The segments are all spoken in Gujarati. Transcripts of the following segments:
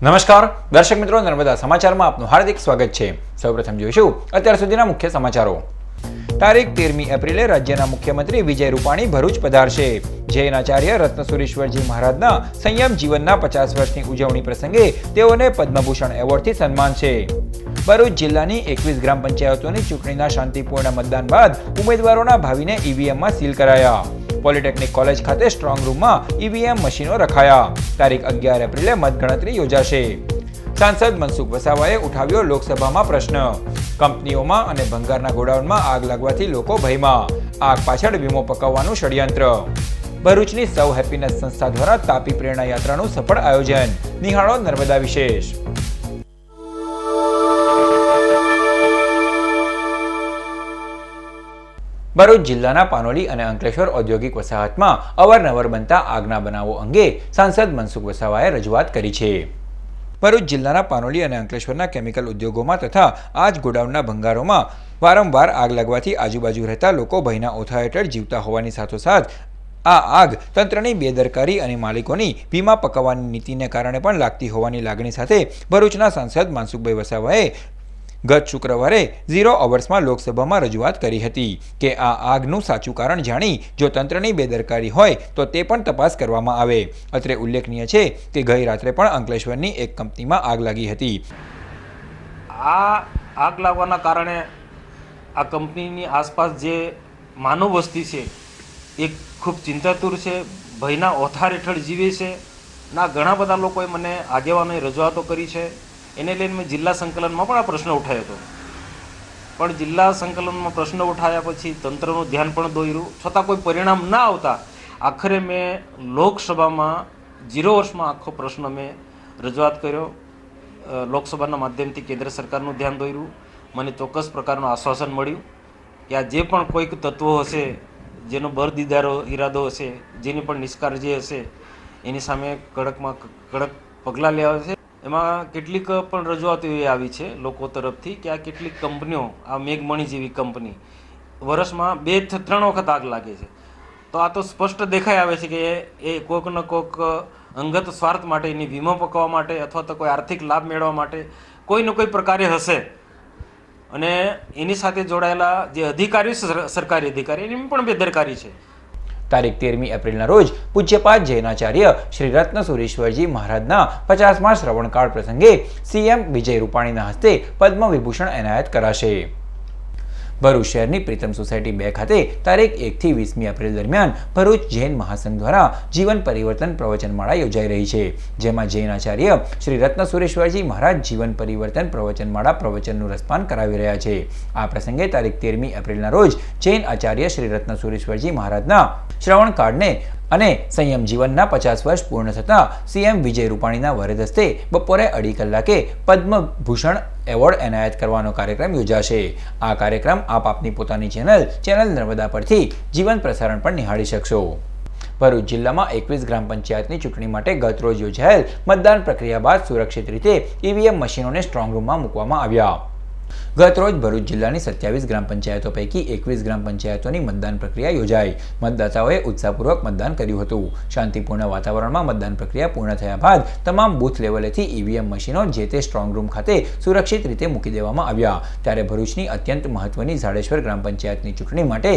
નમસ્કાર દર્શક મિત્રો, નર્મદા સમાચારમાં આપનું હાર્દિક સ્વાગત છે। સૌપ્રથમ જોઈશું અત્યાર સુધીના મુખ્ય સમાચારો। તારીખ 13મી એપ્રિલે રાજ્યના મુખ્યમંત્રી વિજય રૂપાણી ભરૂચ પધારશે। જૈન આચાર્ય રત્નસુરીશ્વરજી મહારાજના સંયમ જીવનના 50 વર્ષની ઉજવણી પ્રસંગે તેઓને પદ્મભૂષણ એવોર્ડથી સન્માન છે। ભરૂચ જિલ્લાની 21 ગ્રામ પંચાયતોની ચૂંટણીના શાંતિપૂર્ણ મતદાન બાદ ઉમેદવારોના ભાવિને ઈવીએમમાં સીલ કરાયા। પોલિટેકનિક કોલેજ ખાતે સ્ટ્રોંગ રૂમમાં ઈવીએમ મશીનો રખાયા। તારીખ 11 એપ્રિલે મતગણતરી યોજાશે। સાંસદ મનસુખ વસાવાએ ઉઠાવ્યો લોકસભામાં પ્રશ્ન। કંપનીઓમાં અને ભંગારના ગોડાઉનમાં આગ લાગવાથી લોકો ભયમાં। આગ પાછળ વીમો પકાવવાનું ષડયંત્ર। ભરૂચની સૌ હેપીનેસ સંસ્થા દ્વારા તાપી પ્રેરણા યાત્રાનું સફળ આયોજન। નિહાળો નર્મદા વિશેષ। ભરૂચ જિલ્લાના પાનોલી અને અંકલેશ્વર ઔદ્યોગિક વસાહતમાં અવારનવાર બનતા આગના બનાવો અંગે સાંસદ મનસુખ વસાવાએ રજૂઆત કરી છે। ભરૂચ જિલ્લાના પાનોલી અને અંકલેશ્વરના કેમિકલ ઉદ્યોગોમાં તથા આ જ ગોડાઉનના ભંગારોમાં વારંવાર આગ લાગવાથી આજુબાજુ રહેતા લોકો ભયના ઓથા હેઠળ જીવતા હોવાની સાથોસાથ આ આગ તંત્રની બેદરકારી અને માલિકોની વીમા પકાવવાની નીતિને કારણે પણ લાગતી હોવાની લાગણી સાથે ભરૂચના સાંસદ મનસુખભાઈ વસાવાએ ગત શુક્રવારે 0 અવર્સમાં લોકસભામાં રજૂઆત કરી હતી કે આ આગનું સાચું કારણ જાણી જો તંત્રની બેદરકારી હોય તો તે પણ તપાસ કરવામાં આવે। અત્રે ઉલ્લેખનીય છે કે ગઈ રાત્રે પણ અંકલેશ્વરની એક કંપનીમાં આગ લાગી હતી। આ આગ લાગવાના કારણે આ કંપનીની આસપાસ જે માનવ વસ્તી છે એ ખૂબ ચિંતાતુર છે, ભયના ઓથાર હેઠળ જીવે છે। ના ઘણા બધા લોકોએ મને આગેવાનોએ રજૂઆતો કરી છે। એને લઈને મેં જિલ્લા સંકલનમાં પણ આ પ્રશ્ન ઉઠાવ્યો હતો, પણ જિલ્લા સંકલનમાં પ્રશ્ન ઉઠાવ્યા પછી તંત્રનું ધ્યાન પણ દોર્યું, છતાં કોઈ પરિણામ ના આવતા આખરે મેં લોકસભામાં 0 વર્ષમાં આખો પ્રશ્ન મેં રજૂઆત કર્યો। લોકસભાના માધ્યમથી કેન્દ્ર સરકારનું ધ્યાન દોર્યું। મને ચોક્કસ પ્રકારનું આશ્વાસન મળ્યું કે આ જે પણ કોઈક તત્વો હશે, જેનો બરદીદારો ઈરાદો હશે, જેની પણ નિષ્કાળજી હશે, એની સામે કડકમાં કડક પગલાં લેવાશે। એમાં કેટલીક પણ રજૂઆતો એવી આવી છે લોકો તરફથી કે આ કેટલીક કંપનીઓ, આ મેઘમણી જેવી કંપની વર્ષમાં 2-3 વખત આગ લાગે છે, તો આ તો સ્પષ્ટ દેખાઈ આવે છે કે એ કોઈક ને કોઈક અંગત સ્વાર્થ માટે, એની વીમો પકવવા માટે અથવા તો કોઈ આર્થિક લાભ મેળવવા માટે કોઈ ને કોઈ પ્રકારે હશે। અને એની સાથે જોડાયેલા જે અધિકારી, સરકારી અધિકારી, એની પણ બેદરકારી છે। તારીખ 13મી એપ્રિલના રોજ પૂજ્યપાદ જૈનાચાર્ય શ્રી રત્નસુરીશ્વરજી મહારાજના 50મા શ્રવણકાળ પ્રસંગે સીએમ વિજય રૂપાણીના હસ્તે પદ્મ વિભૂષણ એનાયત કરાશે। ભરૂચ શહેરની પ્રીતમ સોસાયટી 2 ખાતે તારીખ 1થી 20મી એપ્રિલ દરમિયાન ભરૂચ જૈન મહાસંઘ દ્વારા જીવન પરિવર્તન પ્રવચનમાળા યોજાઈ રહી છે, જેમાં જૈન આચાર્ય શ્રી રત્નસુરેશ્વરજી મહારાજ જીવન પરિવર્તન પ્રવચનમાળા પ્રવચનનું રસપાન કરાવી રહ્યા છે। આ પ્રસંગે તારીખ 13મી એપ્રિલના રોજ જૈન આચાર્ય શ્રી રત્નસુરેશ્વરજી મહારાજના શ્રવણકાળને અને સંયમ જીવનના 50 વર્ષ પૂર્ણ થતા સીએમ વિજય રૂપાણીના વરદ હસ્તે બપોરે 2:30 કલાકે પદ્મભૂષણ એવોર્ડ એનાયત કરવાનો કાર્યક્રમ યોજાશે। આ કાર્યક્રમ આપ આપની પોતાની ચેનલ નર્મદા પરથી જીવન પ્રસારણ પણ નિહાળી શકશો। ભરૂચ જિલ્લામાં 21 ગ્રામ પંચાયતની ચૂંટણી માટે ગત રોજ યોજાયેલ મતદાન પ્રક્રિયા બાદ સુરક્ષિત રીતે ઈવીએમ મશીનોને સ્ટ્રોંગ રૂમમાં મૂકવામાં આવ્યા। ગત રોજ ભરૂચ જિલ્લાની 27 ગ્રામ પંચાયતો પૈકી 21 ગ્રામ પંચાયતોની મતદાન પ્રક્રિયા યોજાઈ। મતદાતાઓએ ઉત્સાહપૂર્વક મતદાન કર્યું હતું। શાંતિપૂર્ણ વાતાવરણમાં મતદાન પ્રક્રિયા પૂર્ણ થયા બાદ તમામ બૂથ લેવલેથી ઈવીએમ મશીનો જે તે સ્ટ્રોંગ રૂમ ખાતે સુરક્ષિત રીતે મૂકી દેવામાં આવ્યા। ત્યારે ભરૂચની અત્યંત મહત્વની ઝાડેશ્વર ગ્રામ પંચાયતની ચૂંટણી માટે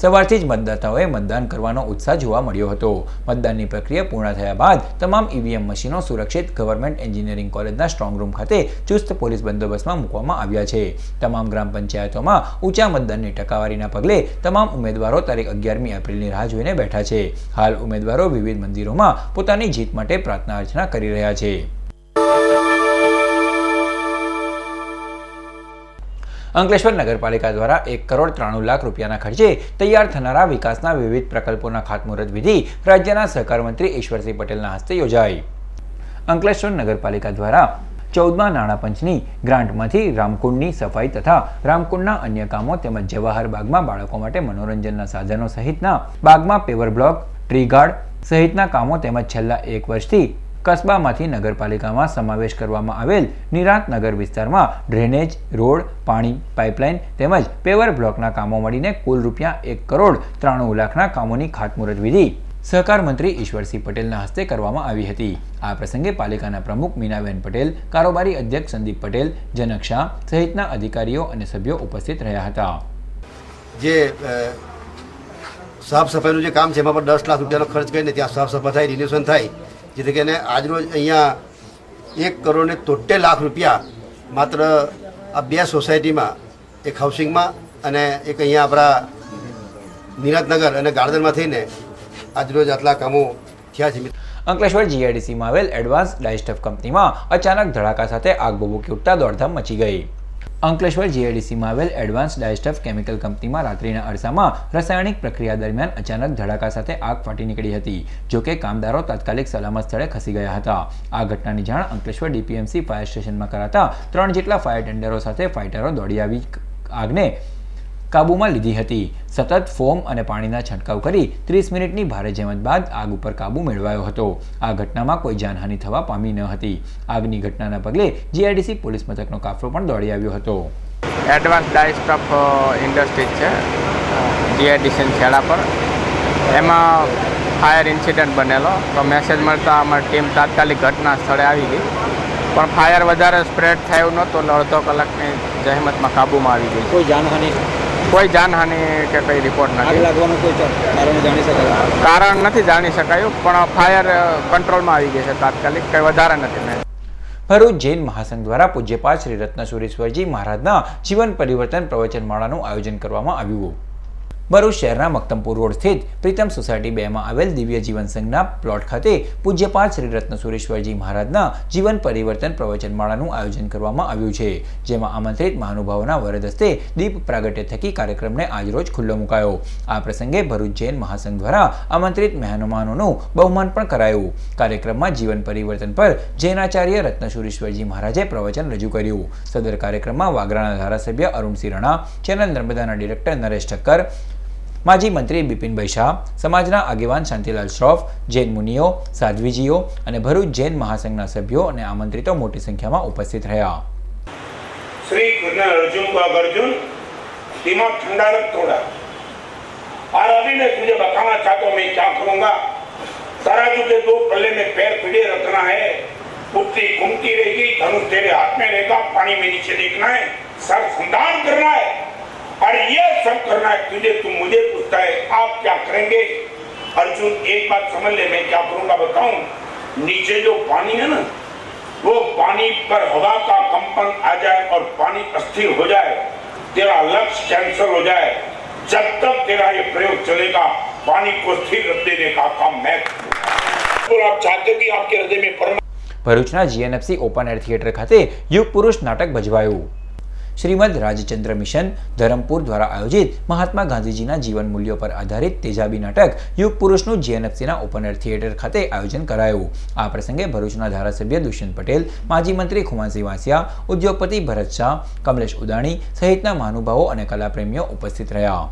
સવારથી જ મતદાતાઓએ મતદાન કરવાનો ઉત્સાહ જોવા મળ્યો હતો। મતદાનની પ્રક્રિયા પૂર્ણ થયા બાદ તમામ ઈવીએમ મશીનો સુરક્ષિત ગવર્મેન્ટ એન્જિનિયરિંગ કોલેજના સ્ટ્રોંગ રૂમ ખાતે ચુસ્ત પોલીસ બંદોબસ્તમાં મૂકવામાં આવ્યા છે। તમામ ગ્રામ પંચાયતોમાં ઊંચા મતદાનની ટકાવારીના પગલે તમામ ઉમેદવારો તારીખ 11મી એપ્રિલની રાહ જોઈને બેઠા છે। હાલ ઉમેદવારો વિવિધ મંદિરોમાં પોતાની જીત માટે પ્રાર્થના અર્ચના કરી રહ્યા છે। અંકલેશ્વર નગરપાલિકા દ્વારા 1,93,00,000 રૂપિયાના ખર્ચે તૈયાર થનારા વિકાસના વિવિધ પ્રકલ્પોના ખાતમુહૂર્ત વિધિ રાજ્યના સહકાર મંત્રી ઈશ્વરસિંહ પટેલના હસ્તે યોજાઈ। અંકલેશ્વર નગરપાલિકા દ્વારા 14મા નાણાં પંચની ગ્રાન્ટમાંથી રામકુંડની સફાઈ તથા રામકુંડના અન્ય કામો તેમજ જવાહર બાગમાં બાળકો માટે મનોરંજનના સાધનો સહિતના બાગમાં પેવર બ્લોક, ટ્રી ગાર્ડ સહિતના કામો તેમજ છેલ્લા 1 વર્ષથી કસ્બામાંથી નગરપાલિકામાં સમાવેશ કરવામાં આવેલ નિરાંત નગર વિસ્તારમાં ડ્રેનેજ, રોડ, પાણી પાઇપલાઇન તેમજ પેવર બ્લોકના કામો મળીને કુલ રૂપિયા 1,93,00,000ના કામોની ખાતમુહૂર્ત વિધિ સહકાર મંત્રી ઈશ્વરસિંહ પટેલના હસ્તે કરવામાં આવી હતી. આ પ્રસંગે પાલિકાના પ્રમુખ મીનાબેન પટેલ, કારોબારી અધ્યક્ષ સંદીપ પટેલ, જનક શાહ સહિતના અધિકારીઓ અને સભ્યો ઉપસ્થિત રહ્યા હતા. જે સાફ સફાઈનું જે કામ છે એમાં પણ 10 લાખ રૂપિયાનો ખર્ચ કરીને ત્યાં સાફ સફાઈ થાય, રિન્યુએશન થાય, જેથી કરીને આજરોજ અહીંયા 1,73,00,000 રૂપિયા માત્ર આ 2 સોસાયટીમાં, એક હાઉસિંગમાં અને એક અહીંયા આપણા નિરાંતનગર અને ગાર્ડનમાં થઈને આજરોજ આટલા કામો થયા છે. અંકલેશ્વર જીઆઈડીસીમાં આવેલ એડવાન્સ ડાયસ્ટફ કંપનીમાં અચાનક ધડાકા સાથે આગ ભભૂકી ઉઠતા દોડધામ મચી ગઈ. અંકલેશ્વર જીઆઈડીસીમાં આવેલ એડવાન્સ ડાયસ્ટફ કેમિકલ કંપનીમાં રાત્રિના અરસામાં રાસાયણિક પ્રક્રિયા દરમિયાન અચાનક ધડાકા સાથે આગ ફાટી નીકળી હતી. જોકે કામદારો તાત્કાલિક સલામત સ્થળે ખસી ગયા હતા. આ ઘટનાની જાણ અંકલેશ્વર ડીપીએમસી ફાયર સ્ટેશનમાં કરાતા 3 જેટલા ફાયર ટેન્ડરો સાથે ફાઇટરો દોડી આવી આગને કાબૂમાં લીધી હતી. સતત ફોમ અને પાણીના છંટકાવ કરી 30 મિનિટની ભારે જહેમત બાદ આગ ઉપર કાબૂ મેળવાયો હતો. આ ઘટનામાં કોઈ જાનહાનિ થવા પામી ન હતી. આગની ઘટનાના પગલે જીઆઈડીસી પોલીસ મથકનો કાફલો પણ દોડી આવ્યો હતો. એડવાન્સ ડાયસ્ટફ ઇન્ડસ્ટ્રીઝ છે જીઆઈડીસી છેડા પર. એમાં ફાયર ઇન્સિડન્ટ બનેલો તો મેસેજ મળતા અમારી ટીમ તાત્કાલિક ઘટના સ્થળે આવી ગઈ, પણ ફાયર વધારે સ્પ્રેડ થયું નહોતું. અડધો કલાકની જહેમતમાં કાબૂમાં આવી ગઈ. કોઈ જાનહાનિ કે કંઈ રિપોર્ટ નથી. આગ લાગવાનું કોઈ કારણ જાણી શકાય? કારણ નથી જાણી શકાયું, પણ ફાયર કંટ્રોલમાં આવી ગઈ છે તાત્કાલિક, કંઈ વધારે નથી. ભરૂચ જૈન મહાસંઘ દ્વારા પૂજ્યપાદ શ્રી રત્નસુરીશ્વરજી મહારાજના જીવન પરિવર્તન પ્રવચનમાળાનું આયોજન કરવામાં આવ્યું. ભરૂચ શહેરના મક્તમપુર રોડ સ્થિત પ્રીતમ સોસાયટી 2માં આવેલ દિવ્ય જીવન સંઘના પ્લોટ ખાતે પૂજ્યપાદ શ્રી રત્નસુરીશ્વરજી મહારાજના જીવન પરિવર્તન પ્રવચનમાળાનું આયોજન કરવામાં આવ્યું છે, જેમાં આમંત્રિત મહાનુભાવોના વરદ હસ્તે દીપ પ્રાગટ્ય થકી કાર્યક્રમને આજરોજ ખુલ્લો મુકાયો. આ પ્રસંગે ભરૂચ જૈન મહાસંઘ દ્વારા આમંત્રિત મહેમાનોનું બહુમાન પણ કરાયું. કાર્યક્રમમાં જીવન પરિવર્તન પર જૈનાચાર્ય રત્નસુરીશ્વરજી મહારાજે પ્રવચન રજૂ કર્યું. સદર કાર્યક્રમમાં વાગરાના ધારાસભ્ય અરુણસિંહ રણા, ચેનલ નર્મદાના ડિરેક્ટર નરેશ ઠક્કર, માજી મંત્રી બિપિનભાઈ શાહ, સમાજના આગેવાન શાંતિલાલ શ્રોફ, જૈન મુનિઓ, સાધ્વીજીઓ અને ભરૂચ જૈન મહાસંઘના સભ્યો અને આમંત્રિતો મોટી સંખ્યામાં ઉપસ્થિત રહ્યા. श्री कृष्ण अर्जुन को अर्जुन दिमाग ठंडा रख थोड़ा, और अभी मैं तुझे बताना चाहता हूँ मैं क्या करूंगा. तराजू के 2 पल्ले में पैर पीड़े रखना है, पुट्टी घूमती रहेगी, धनुष तेरे हाथ में रहेगा, पानी में नीचे देखना है, सर संधान करना है और ये सब करना है. तुझे तुम मुझे पूछता है आप क्या करेंगे. अर्जुन एक बात समझ ले, मैं क्या करूंगा बताऊं. नीचे जो पानी है ना, वो पानी पर हवा का कंपन आ जाए और पानी अस्थिर हो जाए, तेरा लक्ष्य कैंसल हो जाए, जब तक तेरा ये प्रयोग चलेगा पानी को स्थिर रख देने का काम मैं करूंगा. आप चाहते हो कि आपके हृदय में परम. ભરૂચના જીએનએફસી ઓપન એર થિયેટર ખાતે યુગ પુરુષ નાટક ભજવાયું. શ્રીમદ રાજચંદ્ર મિશન ધરમપુર દ્વારા આયોજિત મહાત્મા ગાંધીજીના જીવન મૂલ્યો પર આધારિત તેજાબી નાટક યુગ પુરુષનું જીએનએફસીના ઓપન એર થિયેટર ખાતે આયોજન કરાયું. આ પ્રસંગે ભરૂચના ધારાસભ્ય દુષ્યંત પટેલ, માજી મંત્રી ખુમાનસિંહ વાસિયા, ઉદ્યોગપતિ ભરત શાહ, કમલેશ ઉદાણી સહિતના મહાનુભાવો અને કલાપ્રેમીઓ ઉપસ્થિત રહ્યા.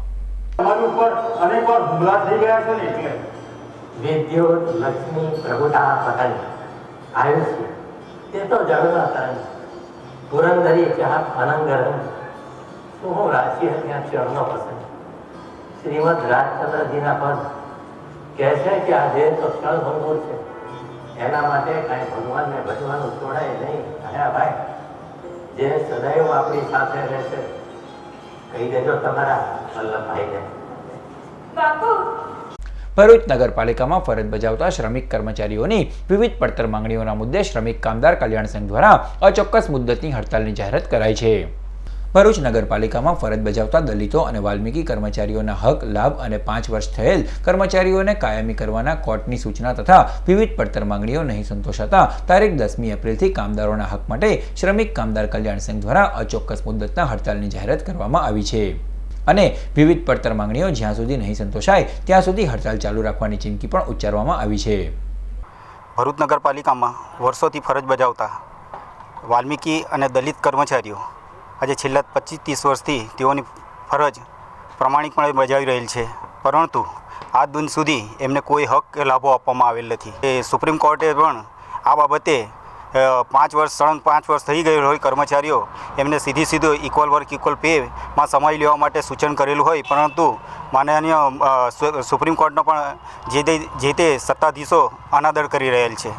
પુરંદરી ચાહત અનંગર શું હું રાશિ ત્યાં ચરણો પસંદ. શ્રીમદ રાજચંદ્રજીના પદ કહે છે કે આજે તો ક્ષણ ભંગુર છે, એના માટે કાંઈ ભગવાનને ભજવાનું છોડાય નહીં. અને ભાઈ જે સદૈવ આપણી સાથે રહેશે કહી દેજો તમારા વલ્લભભાઈને. ભરૂચ નગરપાલિકામાં ફરજ બજાવતા શ્રમિક કર્મચારીઓની વિવિધ પડતર માંગણીઓના મુદ્દે શ્રમિક કામદાર કલ્યાણ સંઘ દ્વારા અચોક્કસ મુદ્દતની હડતાલની જાહેરાત કરાઈ છે. ભરૂચ નગરપાલિકામાં ફરજ બજાવતા દલિતો અને વાલ્મીકી કર્મચારીઓના હક, લાભ અને 5 વર્ષ થયેલ કર્મચારીઓને કાયમી કરવાના કોર્ટની સૂચના તથા વિવિધ પડતર માંગણીઓ નહીં સંતોષાતા તારીખ 10મી એપ્રિલથી કામદારોના હક માટે શ્રમિક કામદાર કલ્યાણ સંઘ દ્વારા અચોક્કસ મુદ્દતના હડતાલની જાહેરાત કરવામાં આવી છે અને વિવિધ પડતર માંગણીઓ જ્યાં સુધી નહીં સંતોષાય ત્યાં સુધી હડતાલ ચાલુ રાખવાની ચીમકી પણ ઉચ્ચારવામાં આવી છે. ભરૂચ નગરપાલિકામાં વર્ષોથી ફરજ બજાવતા વાલ્મીકી અને દલિત કર્મચારીઓ આજે છેલ્લા 25-30 વર્ષથી તેઓની ફરજ પ્રમાણિકપણે બજાવી રહેલ છે, પરંતુ આજ દિન સુધી એમને કોઈ હક કે લાભો આપવામાં આવેલ નથી. એ સુપ્રીમ કોર્ટે પણ આ બાબતે સળંગ 5 વર્ષ થઈ ગયેલું હોય કર્મચારીઓ એમને સીધો ઇક્વલ વર્ક ઇક્વલ પેમાં સમાવી લેવા માટે સૂચન કરેલું હોય, પરંતુ માનનીય સુપ્રીમ કોર્ટનો પણ જે તે સત્તાધીશો અનાદર કરી રહેલ છે.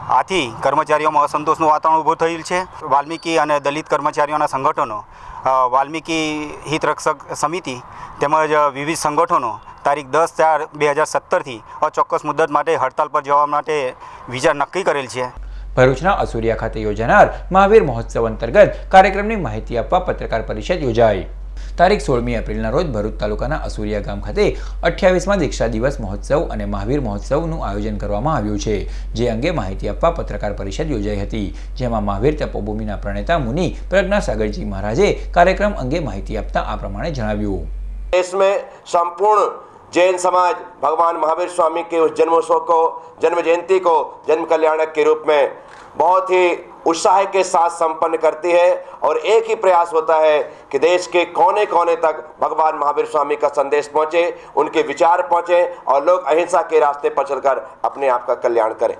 આથી કર્મચારીઓમાં અસંતોષનું વાતાવરણ ઊભું થયેલ છે. વાલ્મીકી અને દલિત કર્મચારીઓના સંગઠનો, વાલ્મીકી હિતરક્ષક સમિતિ તેમજ વિવિધ સંગઠનો તારીખ 10/4/2017થી અચોક્કસ મુદ્દત માટે હડતાલ પર જવા માટે વિચાર નક્કી કરેલ છે. ભરૂચના અસુરિયા ખાતે યોજાનાર મહાવીર મહોત્સવ અંતર્ગત કાર્યક્રમની માહિતી આપવા પત્રકાર પરિષદ યોજાઈ. તારીખ 16મી એપ્રિલના રોજ ભરૂચ તાલુકાના અસુરિયા ગામ ખાતે 28મા દીક્ષા દિવસ મહોત્સવ અને મહાવીર મહોત્સવનું આયોજન કરવામાં આવ્યું છે, જે અંગે માહિતી આપવા પત્રકાર પરિષદ યોજાઈ હતી, જેમાં મહાવીર તપોભૂમિના પ્રણેતા મુનિ પ્રજ્ઞાસાગરજી મહારાજે કાર્યક્રમ અંગે માહિતી આપતા આ પ્રમાણે જણાવ્યું. देश में संपूर्ण जैन समाज भगवान महावीर स्वामी के उस जन्मोत्सव को, जन्म जयंती को जन्म कल्याणक के रूप में बहुत ही उत्साह के साथ संपन्न करती है और एक ही प्रयास होता है कि देश के कोने कोने तक भगवान महावीर स्वामी का संदेश पहुँचे, उनके विचार पहुँचे और लोग अहिंसा के रास्ते पर चलकर अपने आप का कल्याण करें.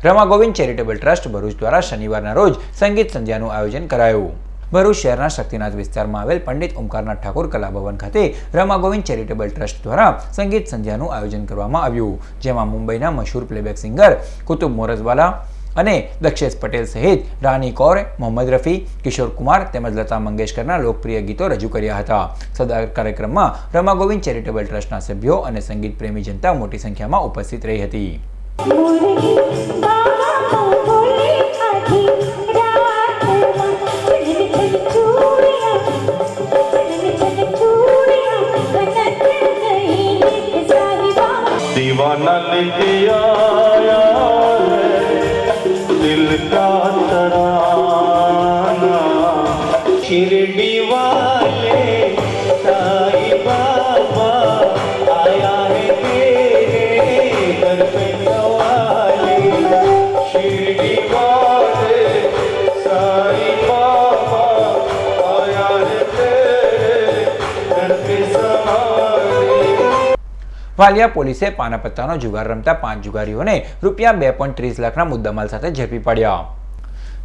रमा गोविंद चैरिटेबल ट्रस्ट भरूच द्वारा शनिवाરના રોજ સંગીત સંધ્યાનું આયોજન કરાયું. ભરૂચ શહેરના શક્તિનાથ વિસ્તારમાં આવેલ પંડિત ઓમકારનાથ ઠાકોર કલાભવન ખાતે રમા ગોવિંદ ચેરિટેબલ ટ્રસ્ટ દ્વારા સંગીત સંધ્યાનું આયોજન કરવામાં આવ્યું, જેમાં મુંબઈના મશહૂર પ્લેબેક સિંગર કુતુબ મોરઝવાલા અને દક્ષેશ પટેલ સહિત રાની કૌર, મોહમ્મદ રફી, કિશોર કુમાર તેમજ લતા મંગેશકરના લોકપ્રિય ગીતો રજૂ કર્યા હતા. સદર કાર્યક્રમમાં રમા ગોવિંદ ચેરિટેબલ ટ્રસ્ટના સભ્યો અને સંગીત પ્રેમી જનતા મોટી સંખ્યામાં ઉપસ્થિત રહી હતી. दीवाना लेके आया है दिल का तराना, शिरडी वाले साईं बाबा आया है तेरे घर पे सवाले, शिरडी वाले साईं बाबा आया है तेरे घर पे सवाले. વાલિયા પોલીસે પાનાપત્તાનો જુગાર રમતા 5 જુગારીઓને રૂપિયા 2.30 લાખના મુદ્દામાલ સાથે ઝડપી પાડ્યા.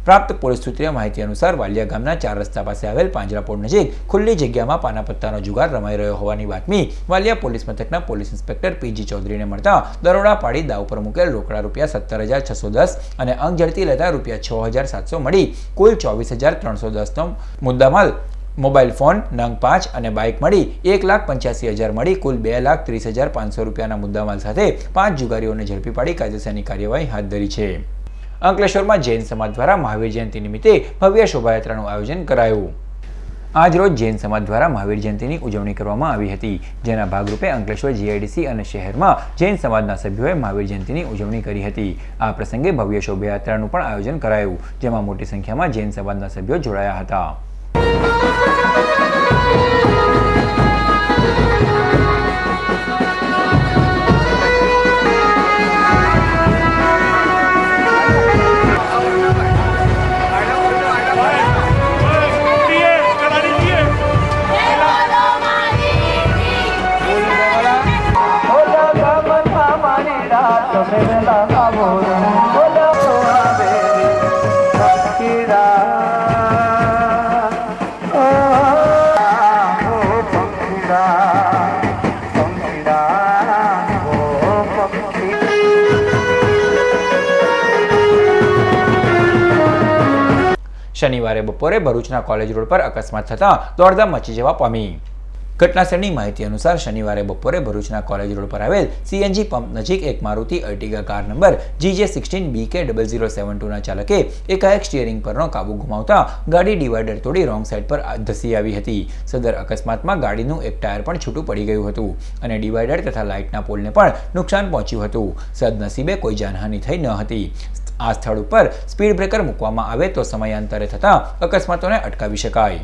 પ્રાપ્ત પોલીસ સૂત્રીય માહિતી અનુસાર વાલિયા ગામના 4 રસ્તા પાસે આવેલ પાંજરાપોળ નજીક ખુલ્લી જગ્યામાં પાનાપત્તાનો જુગાર રમાઈ રહ્યો હોવાની બાતમી વાલિયા પોલીસ મથકના પોલીસ ઇન્સ્પેક્ટર પીજી ચૌધરીને મળતા દરોડા પાડી દાવ પર મૂકેલ રોકડા રૂપિયા 17,610 અને અંક ઝડપી લેતા રૂપિયા 6,700 મળી કુલ 24,310નો મુદ્દામાલ, મોબાઈલ ફોન નંગ 5 અને બાઇક મળી 1,85,000 મળી કુલ 2,30,500 રૂપિયાના મુદ્દામાલ સાથે 5 જુગારીઓને ઝડપી પાડી કાયદેસરની કાર્યવાહી હાથ ધરી છે. અંકલેશ્વરમાં જૈન સમાજ દ્વારા મહાવીર જયંતિ નિમિત્તે ભવ્ય શોભાયાત્રાનું આયોજન કરાયું. આજ રોજ જૈન સમાજ દ્વારા મહાવીર જયંતિની ઉજવણી કરવામાં આવી હતી, જેના ભાગરૂપે અંકલેશ્વર જીઆઈડીસી અને શહેરમાં જૈન સમાજના સભ્યોએ મહાવીર જયંતિની ઉજવણી કરી હતી. આ પ્રસંગે ભવ્ય શોભાયાત્રાનું પણ આયોજન કરાયું, જેમાં મોટી સંખ્યામાં જૈન સમાજના સભ્યો જોડાયા હતા. શનિવારે બપોરે ભરૂચના કોલેજ રોડ પર અકસ્માત થતાં દોડધામ મચી જવા પામી. ઘટનાસ્થળની માહિતી અનુસાર શનિવારે બપોરે ભરૂચના કોલેજ રોડ પર આવેલ સીએનજી પંપ નજીક એક મારુતિ અર્ટિગા કાર નંબર GJ16BK0072ના ચાલકે એકાએક સ્ટીયરિંગ પરનો કાબુ ગુમાવતા ગાડી ડિવાઈડર તોડી રોંગ સાઈડ પર ધસી આવી હતી. સદર અકસ્માતમાં ગાડીનું એક ટાયર પણ છૂટું પડી ગયું હતું અને ડિવાઈડર તથા લાઇટના પોલને પણ નુકસાન પહોંચ્યું હતું. સદનસીબે કોઈ જાનહાનિ થઈ ન હતી. આ સ્થળ ઉપર સ્પીડ બ્રેકર મૂકવામાં આવે તો સમયાંતરે થતા અકસ્માતોને અટકાવી શકાય.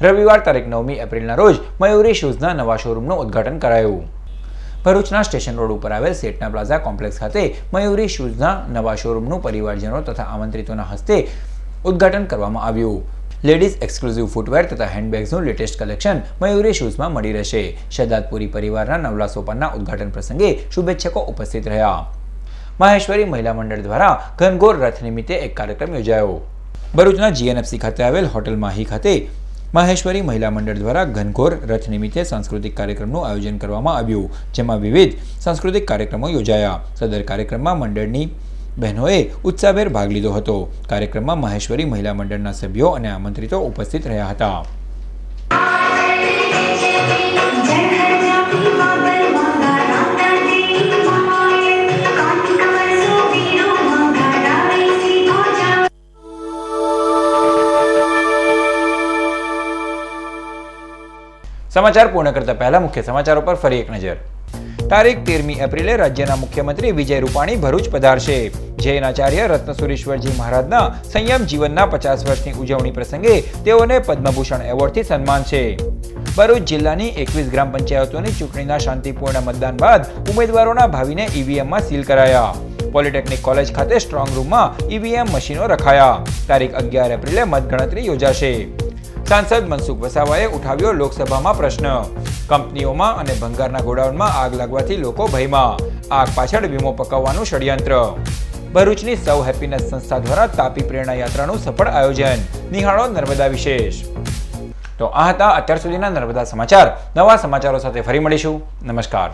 રવિવાર તારીખ 9મી એપ્રિલના રોજ મયુરી શૂઝના નવા શોરૂમનું ઉદ્ઘાટન કરાયું. ભરૂચના સ્ટેશન રોડ ઉપર આવેલ સેટના પ્લાઝા કોમ્પ્લેક્સ ખાતે મયુરી શૂઝના નવા શોરૂમનું પરિવારજનો તથા આમંત્રિતોના હસ્તે ઉદ્ઘાટન કરવામાં આવ્યું. લેડીઝ એક્સક્લુઝિવ ફૂટવેર તથા હેન્ડબેગ્સનું લેટેસ્ટ કલેક્શન મયુરી શૂઝમાં મળી રહેશે. શહેદાદપુરી પરિવારના નવલા સોપાનના ઉદ્ઘાટન પ્રસંગે શુભેચ્છકો ઉપસ્થિત રહ્યા. માહેશ્વરી મહિલા મંડળ દ્વારા ઘનઘોર રથ નિમિત્તે એક કાર્યક્રમ યોજાયો. ભરૂચના જીએનએફસી ખાતે આવેલ હોટેલ માહી ખાતે માહેશ્વરી મહિલા મંડળ દ્વારા ઘનઘોર રથ નિમિત્તે સાંસ્કૃતિક કાર્યક્રમનું આયોજન કરવામાં આવ્યું, જેમાં વિવિધ સાંસ્કૃતિક કાર્યક્રમો યોજાયા. સદર કાર્યક્રમમાં મંડળની બહેનોએ ઉત્સાહભેર ભાગ લીધો હતો. કાર્યક્રમમાં માહેશ્વરી મહિલા મંડળના સભ્યો અને આમંત્રિતો ઉપસ્થિત રહ્યા હતા. સમાચાર પૂર્ણ કરતા પહેલા મુખ્ય સમાચારો પર ફરી એક નજર. તારીખ 13મી એપ્રિલે રાજ્યના મુખ્યમંત્રી વિજય રૂપાણી ભરૂચ પધારશે. જૈનાચાર્ય રત્નસુરીશ્વરજી મહારાજના સંયમ જીવનના 50 વર્ષની ઉજવણી પ્રસંગે તેઓને પદ્મભૂષણ એવોર્ડથી સન્માન છે. ભરૂચ જિલ્લાની 21 ગ્રામ પંચાયતોની ચૂંટણીના શાંતિપૂર્ણ મતદાન બાદ ઉમેદવારોના ભાવિને ઈવીએમમાં સીલ કરાયા. પોલિટેકનિક કોલેજ ખાતે સ્ટ્રોંગ રૂમમાં ઈવીએમ મશીનો રખાયા. તારીખ 11 એપ્રિલે મતગણતરી યોજાશે. સાંસદ મનસુખ વસાવાએ ઉઠાવ્યો લોકસભામાં પ્રશ્ન. કંપનીઓમાં અને ભંગારના ગોડાઉનમાં આગ લાગવાથી લોકો ભયમાં. આગ પાછળ વીમો પકાવવાનું ષડયંત્ર. ભરૂચની સૌ હેપીનેસ સંસ્થા દ્વારા તાપી પ્રેરણા યાત્રાનું સફળ આયોજન. નિહાળો નર્મદા વિશેષ. તો આ હતા અત્યાર સુધીના નર્મદા સમાચાર. નવા સમાચારો સાથે ફરી મળીશું. નમસ્કાર.